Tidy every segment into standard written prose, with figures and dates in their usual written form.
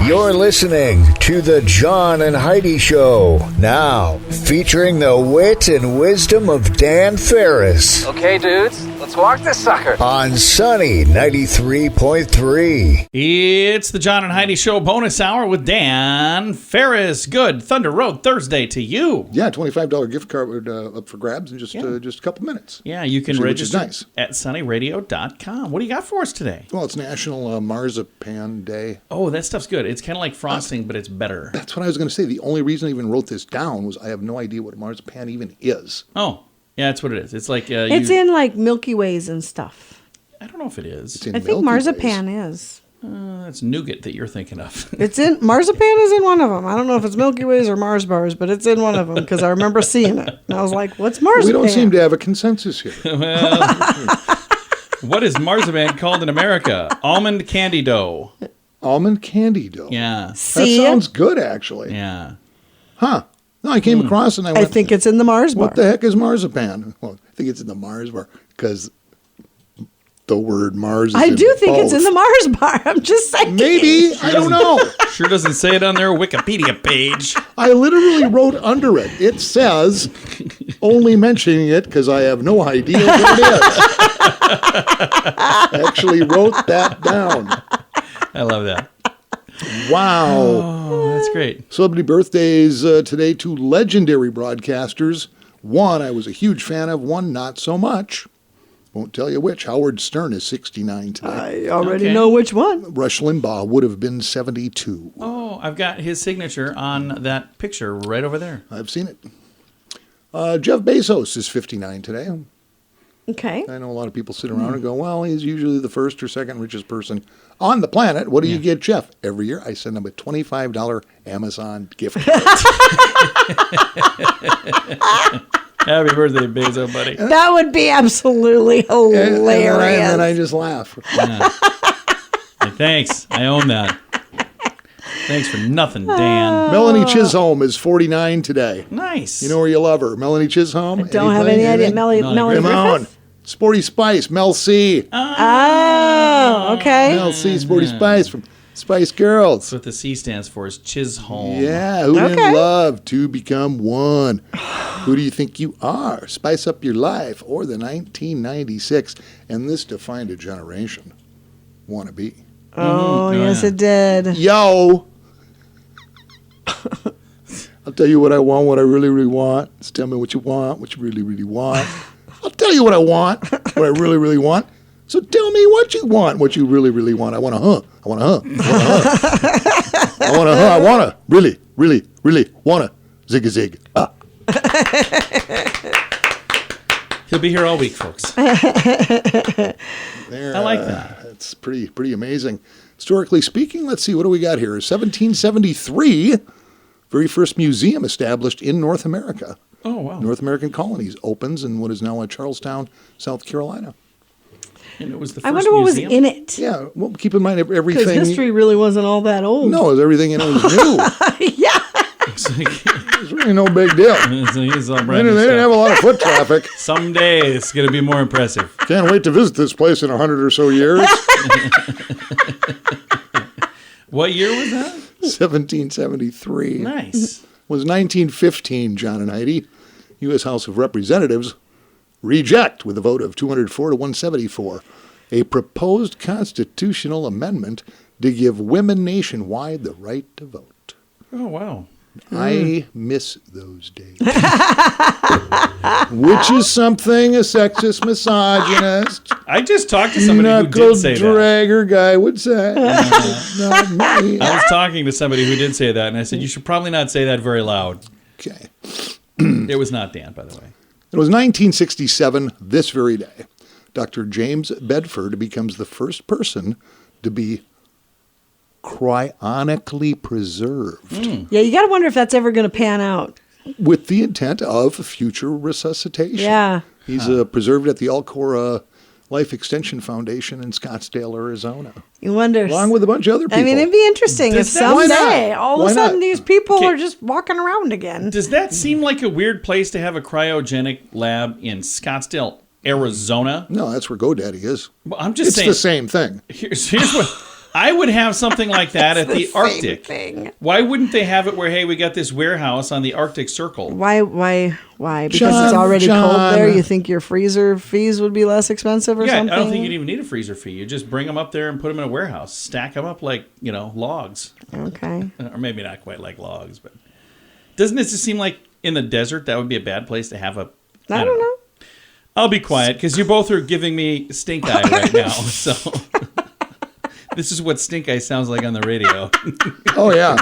You're listening to the John and Heidi Show, now featuring the wit and wisdom of Dan Ferris. Okay, dudes, let's walk this sucker. On Sunny 93.3. It's the John and Heidi Show bonus hour with Dan Ferris. Good Thunder Road Thursday to you. Yeah, $25 gift card up for grabs in just a couple minutes. Yeah, you can Which is register nice. at sunnyradio.com. What do you got for us today? Well, it's National Marzipan Day. Oh, that stuff's good. It's kind of like frosting, but it's better. That's what I was going to say. The only reason I even wrote this down was I have no idea what marzipan even is. Oh, yeah, that's what it is. It's like... it's in like Milky Ways and stuff. I don't know if it is. It's in I think Milky marzipan Ways. is. That's nougat that you're thinking of. It's in marzipan is in one of them. I don't know if it's Milky Ways or Mars bars, but it's in one of them because I remember seeing it. And I was like, "What's marzipan?" We don't seem to have a consensus here. Well, what is marzipan called in America? Almond candy dough. Almond candy dough. Yeah. That See? sounds good, actually. Yeah. Huh. No, I came across and I I went, think it's in the Mars bar. what the heck is marzipan? Well, I think it's in the Mars bar because the word Mars is I in do think both. it's in the Mars bar. I'm just saying. Maybe. I don't know. Sure doesn't say it on their Wikipedia page. I literally wrote under it. It says, only mentioning it because I have no idea what it is. I actually wrote that down. I love that. Wow. Oh, that's great. Celebrity birthdays today, two legendary broadcasters. One I was a huge fan of, one not so much. Won't tell you which. Howard Stern is 69 today. I already Okay. know which one. Rush Limbaugh would have been 72. Oh, I've got his signature on that picture right over there. I've seen it. Jeff Bezos is 59 today. Okay. I know a lot of people sit around and go, well, he's usually the first or second richest person on the planet. What do you get, Jeff? Every year I send him a $25 Amazon gift card. Happy birthday, Bezos, buddy. That would be absolutely hilarious. And then I just laugh. Yeah. Hey, thanks. I own that. Thanks for nothing, Dan. Melanie Chisholm is 49 today. Nice. You know where you love her. Melanie Chisholm? Don't have any idea. Melanie Come on. Griffith? Sporty Spice, Mel C. Oh, okay. Mel C, Sporty Spice from Spice Girls. That's what the C stands for, is Chisholm. Yeah, who Okay. didn't love to become one? Who do you think you are? Spice Up Your Life or the 1996. And this defined a generation. Wannabe. Oh, yes, yeah. it did. Yo! I'll tell you what I want, what I really, really want. Just tell me what you want, what you really, really want. I'll tell you what I want, what I really, really want. So tell me what you want, what you really, really want. I want a huh. I want a huh. I want a huh. I want a huh. I want to really, really, really want to zig a zig. Ah. He'll be here all week, folks. There, I like that. It's pretty amazing. Historically speaking, let's see, what do we got here? 1773, very first museum established in North America. Oh, wow. North American colonies opens in what is now Charlestown, South Carolina. And it was the first I wonder what museum? was in it. Yeah, well, keep in mind Because everything. history really wasn't all that old. No, everything in it was new. Yeah. It's really no big deal. He's all They brand new didn't have stuff. a lot of foot traffic. Someday it's going to be more impressive. Can't wait to visit this place in 100 or so years. What year was that? 1773. Nice. Was 1915, John and Heidi. U.S. House of Representatives reject with a vote of 204 to 174 a proposed constitutional amendment to give women nationwide the right to vote. Oh, wow. I miss those days. Which is something a sexist misogynist, I just talked to somebody who knuckle did say that. dragger guy would say. Not me. I was talking to somebody who did say that, and I said, you should probably not say that very loud. Okay. It was not Dan, by the way. It was 1967, this very day. Dr. James Bedford becomes the first person to be cryonically preserved Yeah, you got to wonder if that's ever going to pan out. with the intent of future resuscitation. Yeah. He's preserved at the Alcora Life Extension Foundation in Scottsdale, Arizona, You wonder. along with a bunch of other people. I mean, it'd be interesting if Does that- Why not? someday all Why of a sudden not? these people Okay. are just walking around again. Does that seem like a weird place to have a cryogenic lab in Scottsdale, Arizona? No, that's where GoDaddy is. Well, I'm just It's saying. the same thing. Here's what I would have something like that at the Arctic. Thing. Why wouldn't they have it where, hey, we got this warehouse on the Arctic Circle? Why? Because John, it's already cold there? John. You think your freezer fees would be less expensive or something? I don't think you'd even need a freezer fee. You just bring them up there and put them in a warehouse. Stack them up like, logs. Okay. Or maybe not quite like logs, but doesn't it just seem like in the desert that would be a bad place to have a... I don't know. I'll be quiet because you both are giving me stink eye right now. So this is what stink eye sounds like on the radio. Oh, yeah.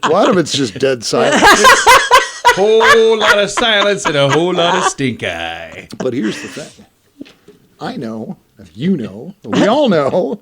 A lot of it's just dead silence. Whole lot of silence and a whole lot of stink eye. But here's the thing. I know, you know, we all know,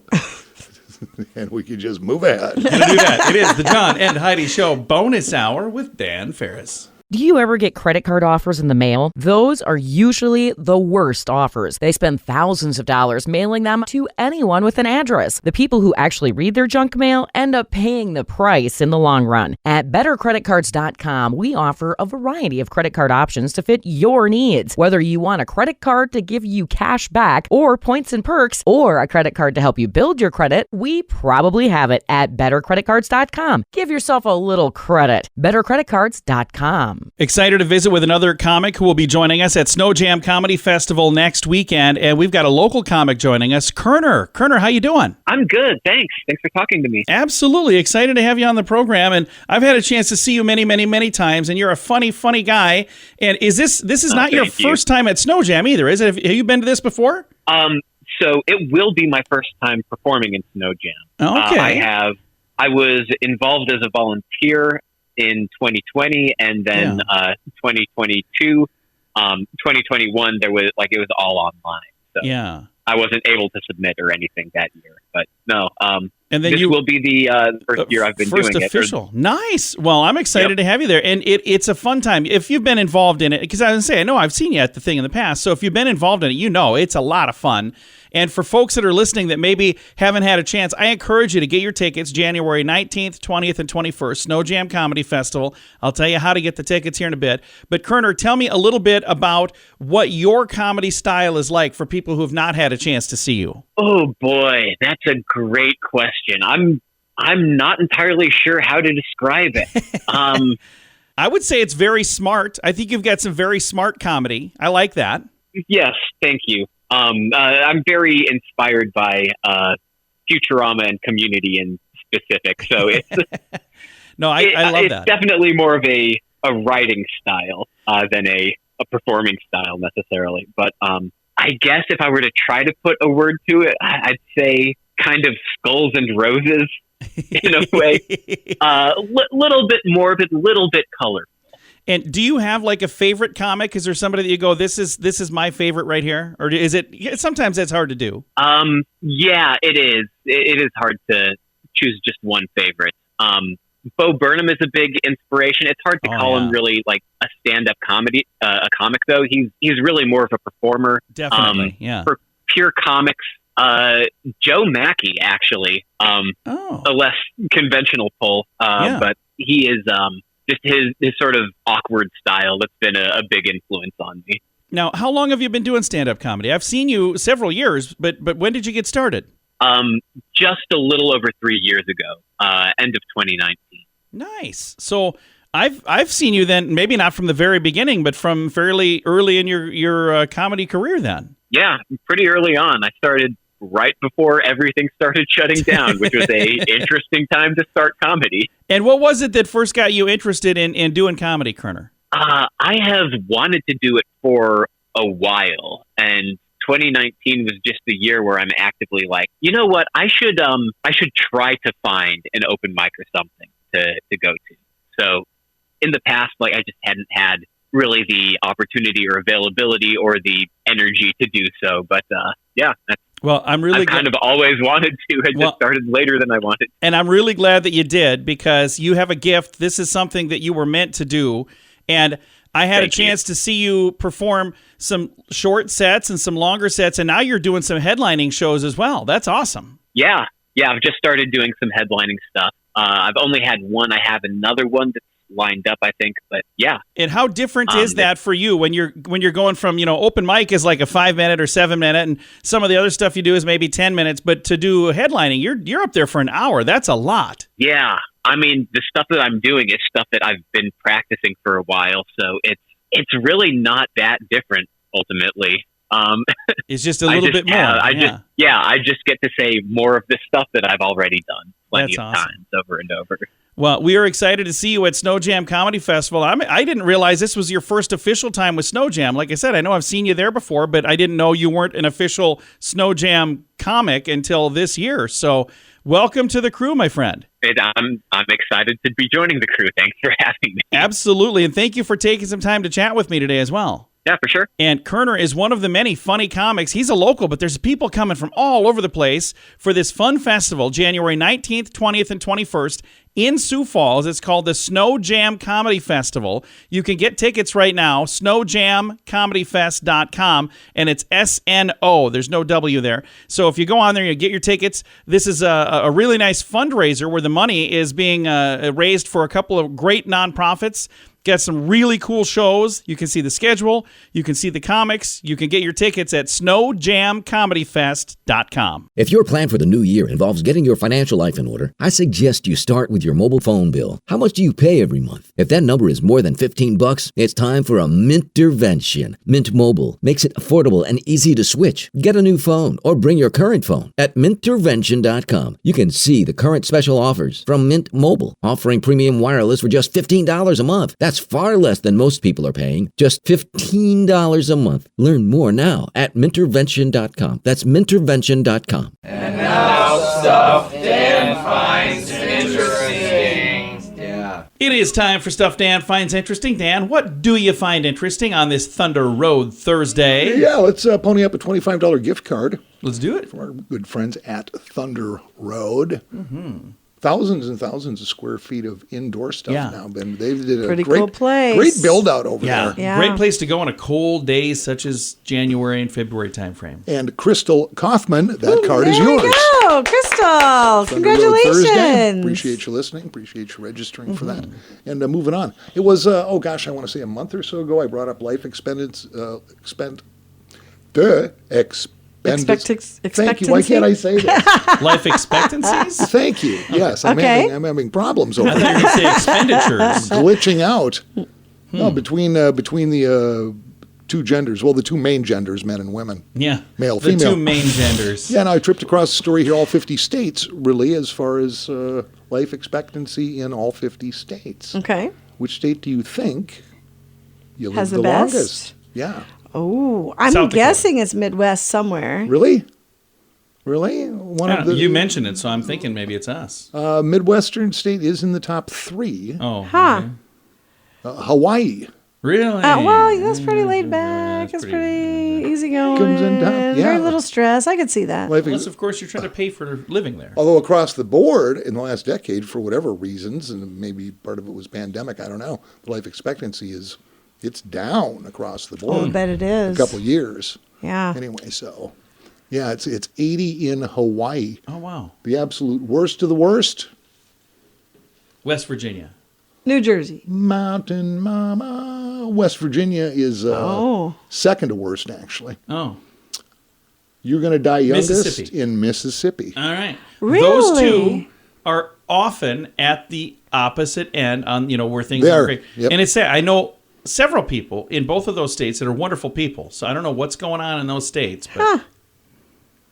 and we can just move ahead. We're gonna do that. It is the John and Heidi Show bonus hour with Dan Ferris. Do you ever get credit card offers in the mail? Those are usually the worst offers. They spend thousands of dollars mailing them to anyone with an address. The people who actually read their junk mail end up paying the price in the long run. At bettercreditcards.com, we offer a variety of credit card options to fit your needs. Whether you want a credit card to give you cash back or points and perks, or a credit card to help you build your credit, we probably have it at bettercreditcards.com. Give yourself a little credit. bettercreditcards.com. Excited to visit with another comic who will be joining us at Snow Jam Comedy Festival next weekend, and we've got a local comic joining us, Koerner. Koerner, how you doing? I'm good, thanks. Thanks for talking to me. Absolutely. Excited to have you on the program, and I've had a chance to see you many, many, many times, and you're a funny, funny guy. And this is not your first time at Snow Jam either, is it? Have you been to this before? So it will be my first time performing in Snow Jam. Okay. I was involved as a volunteer in 2020, and then 2022, 2021 it was all online. So yeah, I wasn't able to submit or anything that year. But no, and then this will be the first year I've been doing it. First official. Nice. Well, I'm excited to have you there, and it's a fun time if you've been involved in it. Because I was going to say, I know I've seen you at the thing in the past. So if you've been involved in it, it's a lot of fun. And for folks that are listening that maybe haven't had a chance, I encourage you to get your tickets January 19th, 20th, and 21st, Snow Jam Comedy Festival. I'll tell you how to get the tickets here in a bit. But Koerner, tell me a little bit about what your comedy style is like for people who have not had a chance to see you. Oh boy, that's a great question. I'm not entirely sure how to describe it. I would say it's very smart. I think you've got some very smart comedy. I like that. Yes, thank you. I'm very inspired by Futurama and Community in specific. So it's I love that. It's definitely more of a writing style than a performing style necessarily. But I guess if I were to try to put a word to it, I'd say kind of Skulls and Roses in a way. Little bit morbid, little bit colorful. And do you have like a favorite comic? Is there somebody that you go, this is my favorite right here? Or is it, sometimes that's hard to do. Yeah, it is. It is hard to choose just one favorite. Bo Burnham is a big inspiration. It's hard to call him really like a stand-up a comic though. He's really more of a performer. Definitely, yeah. For pure comics, Joe Mackey actually, a less conventional pull, but he is, just his sort of awkward style that's been a big influence on me. Now, how long have you been doing stand-up comedy? I've seen you several years, but when did you get started? Just a little over 3 years ago, end of 2019. Nice. So I've seen you then, maybe not from the very beginning, but from fairly early in your comedy career then. Yeah, pretty early on. I started right before everything started shutting down, which was a interesting time to start comedy. And what was it that first got you interested in doing comedy, Koerner? I have wanted to do it for a while, and 2019 was just the year where I'm actively like, you know what, I should try to find an open mic or something to go to. So in the past, like I just hadn't had really the opportunity or availability or the energy to do so. But I've kind of always wanted to. I just started later than I wanted. And I'm really glad that you did, because you have a gift. This is something that you were meant to do. And I had a chance to see you perform some short sets and some longer sets, and now you're doing some headlining shows as well. That's awesome. Yeah, I've just started doing some headlining stuff. I've only had one. I have another one that's lined up, I think. But yeah. And how different is that for you when you're going from, open mic is like a 5-minute or 7-minute, and some of the other stuff you do is maybe 10 minutes, but to do headlining, you're up there for an hour. That's a lot. Yeah. I mean, the stuff that I'm doing is stuff that I've been practicing for a while, so it's really not that different ultimately. It's just a little bit more. I just get to say more of the stuff that I've already done plenty of awesome. times over and over. Well, we are excited to see you at Sno Jam Comedy Festival. I didn't realize this was your first official time with Sno Jam. Like I said, I know I've seen you there before, but I didn't know you weren't an official Sno Jam comic until this year. So welcome to the crew, my friend. I'm excited to be joining the crew. Thanks for having me. Absolutely, and thank you for taking some time to chat with me today as well. Yeah, for sure. And Koerner is one of the many funny comics. He's a local, but there's people coming from all over the place for this fun festival, January 19th, 20th, and 21st in Sioux Falls. It's called the Sno Jam Comedy Festival. You can get tickets right now, snojamcomedyfest.com, and it's SNO. There's no W there. So if you go on there, you get your tickets. This is a really nice fundraiser where the money is being raised for a couple of great nonprofits. Got some really cool shows. You can see the schedule. You can see the comics. You can get your tickets at snojamcomedyfest.com. If your plan for the new year involves getting your financial life in order, I suggest you start with your mobile phone bill. How much do you pay every month? If that number is more than $15, it's time for a Mintervention. Mint Mobile makes it affordable and easy to switch. Get a new phone or bring your current phone. At Mintervention.com, you can see the current special offers from Mint Mobile, offering premium wireless for just $15 a month. That's far less than most people are paying. Just $15 a month. Learn more now at Mintervention.com. That's Mintervention.com. And now stuff Dan finds interesting. Yeah. It is time for Stuff Dan Finds Interesting. Dan, what do you find interesting on this Thunder Road Thursday? Yeah, let's pony up a $25 gift card. Let's do it. From our good friends at Thunder Road. Mm-hmm. Thousands and thousands of square feet of indoor stuff now. They did a pretty great, cool place. Great build out over there. Yeah. Great place to go on a cold day such as January and February timeframe. And Crystal Kaufman, that card is yours. There we go, Crystal. Congratulations. Thursday. Appreciate you listening. Appreciate you registering for that. And moving on. It was, I want to say a month or so ago, I brought up life expectancy. Thank you. Why can't I say that? Life expectancies? Thank you. Yes, I'm having problems over I thought you were going to say expenditures. Glitching out. No, between the two genders. Well, the two main genders, men and women. Yeah. Male, the female. The two main genders. Yeah, now I tripped across the story here, all 50 states, really, as far as life expectancy in all 50 states. Okay. Which state do you think you live Has the the best? longest? Yeah. Oh, I'm South guessing it's Midwest somewhere. Really? Really? You mentioned it, so I'm thinking maybe it's us. Midwestern state is in the top 3. Oh. Huh. Okay. Hawaii. Really? Well, that's pretty laid back. That's pretty easygoing. Comes in top, yeah. Very little stress. I could see that. Unless, of course, you're trying to pay for living there. Although across the board, in the last decade, for whatever reasons, and maybe part of it was pandemic, I don't know, life expectancy it's down across the board. I bet it is. A couple of years. Yeah. Anyway, so, yeah, it's 80 in Hawaii. Oh, wow. The absolute worst of the worst. West Virginia. New Jersey. Mountain Mama. West Virginia is second to worst, actually. Oh. You're going to die youngest Mississippi. in Mississippi. All right. Really? Those two are often at the opposite end on, where things are great. Yep. And it's sad. I know several people in both of those states that are wonderful people. So I don't know what's going on in those states, but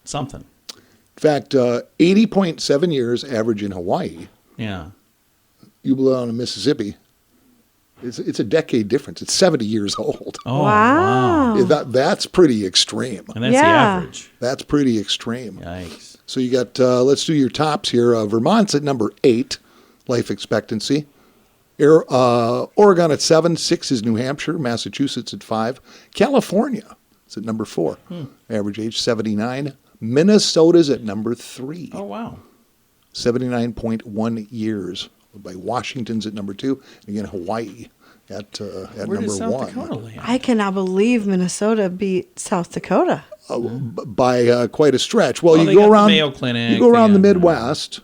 something. In fact, 80.7 years average in Hawaii. Yeah. You belong to Mississippi. It's a decade difference. It's 70 years old. Oh, wow. That's pretty extreme. And that's the average. That's pretty extreme. Yikes. So you got, let's do your tops here. Vermont's at number 8, life expectancy. Oregon at 7, 6 is New Hampshire. Massachusetts at 5. California is at number 4, average age 79. Minnesota's at number 3. Oh, wow. 79.1 years. By Washington's at number 2. Again, Hawaii at Where number does South 1. Dakota land? I cannot believe Minnesota beat South Dakota. By quite a stretch. Well, they you go got around the Mayo Clinic. You go around the Midwest.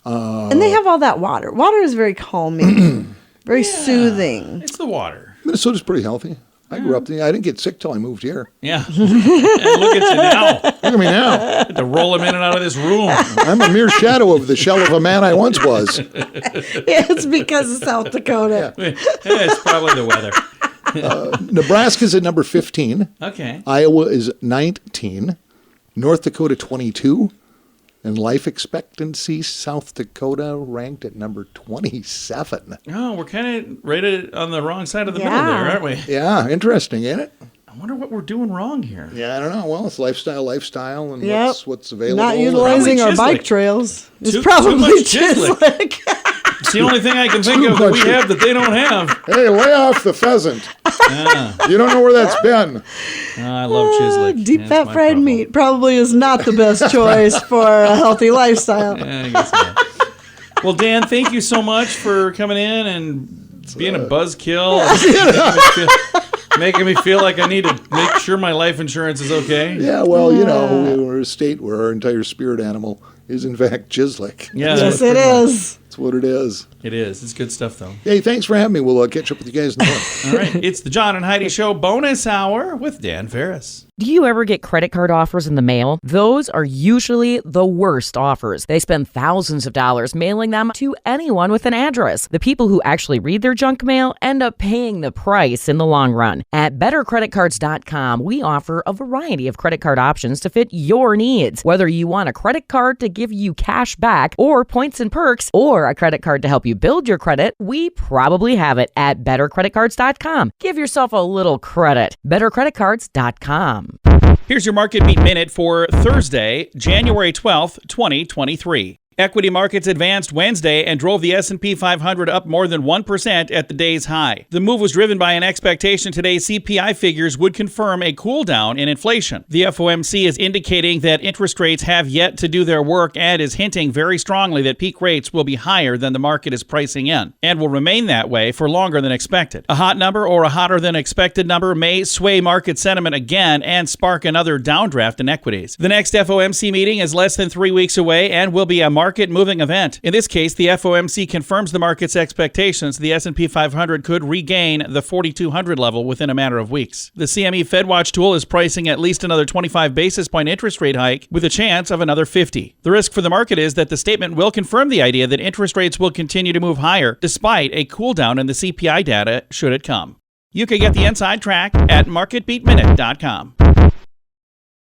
And they have all that water. Water is very calming. Very soothing. It's the water. Minnesota's pretty healthy. I grew up there. I didn't get sick till I moved here. Yeah. And look at you now. Look at me now. Had to roll him in and out of this room. I'm a mere shadow of the shell of a man I once was. Yeah, it's because of South Dakota. Yeah, it's probably the weather. Nebraska's at number 15. Okay. Iowa is 19. North Dakota 22. And life expectancy, South Dakota ranked at number 27. Oh, we're kind of rated on the wrong side of the middle there, aren't we? Yeah, interesting, ain't it? I wonder what we're doing wrong here. Yeah, I don't know. Well, it's lifestyle, and Yep. what's available. Not utilizing our bike trails. It's probably much Chislic. It's the only thing I can think of that we have that they don't have. Hey, lay off the pheasant. Yeah. You don't know where that's been. I love Chislic. Deep fat fried meat probably is not the best choice for a healthy lifestyle. Yeah, I guess not. Well, Dan, thank you so much for coming in and being a buzzkill. Making me feel like I need to make sure my life insurance is okay. Yeah, well, we're a state where our entire spirit animal is, in fact, Chislic. Yeah, Yes, it is. That's what it is. It is. It's good stuff, though. Hey, thanks for having me. We'll catch up with you guys in the morning. All right. It's the John and Heidi Show bonus hour with Dan Ferris. Do you ever get credit card offers in the mail? Those are usually the worst offers. They spend thousands of dollars mailing them to anyone with an address. The people who actually read their junk mail end up paying the price in the long run. At bettercreditcards.com, we offer a variety of credit card options to fit your needs. Whether you want a credit card to give you cash back or points and perks, or a credit card to help you build your credit, we probably have it at bettercreditcards.com. Give yourself a little credit. bettercreditcards.com. Here's your Market Beat Minute for Thursday, January 12th, 2023. Equity markets advanced Wednesday and drove the S&P 500 up more than 1% at the day's high. The move was driven by an expectation today's CPI figures would confirm a cool down in inflation. The FOMC is indicating that interest rates have yet to do their work and is hinting very strongly that peak rates will be higher than the market is pricing in and will remain that way for longer than expected. A hot number or a hotter than expected number may sway market sentiment again and spark another downdraft in equities. The next FOMC meeting is less than 3 weeks away and will be a market-moving event. In this case, the FOMC confirms the market's expectations. The S&P 500 could regain the 4,200 level within a matter of weeks. The CME FedWatch tool is pricing at least another 25 basis point interest rate hike with a chance of another 50. The risk for the market is that the statement will confirm the idea that interest rates will continue to move higher despite a cool down in the CPI data should it come. You can get the inside track at marketbeatminute.com.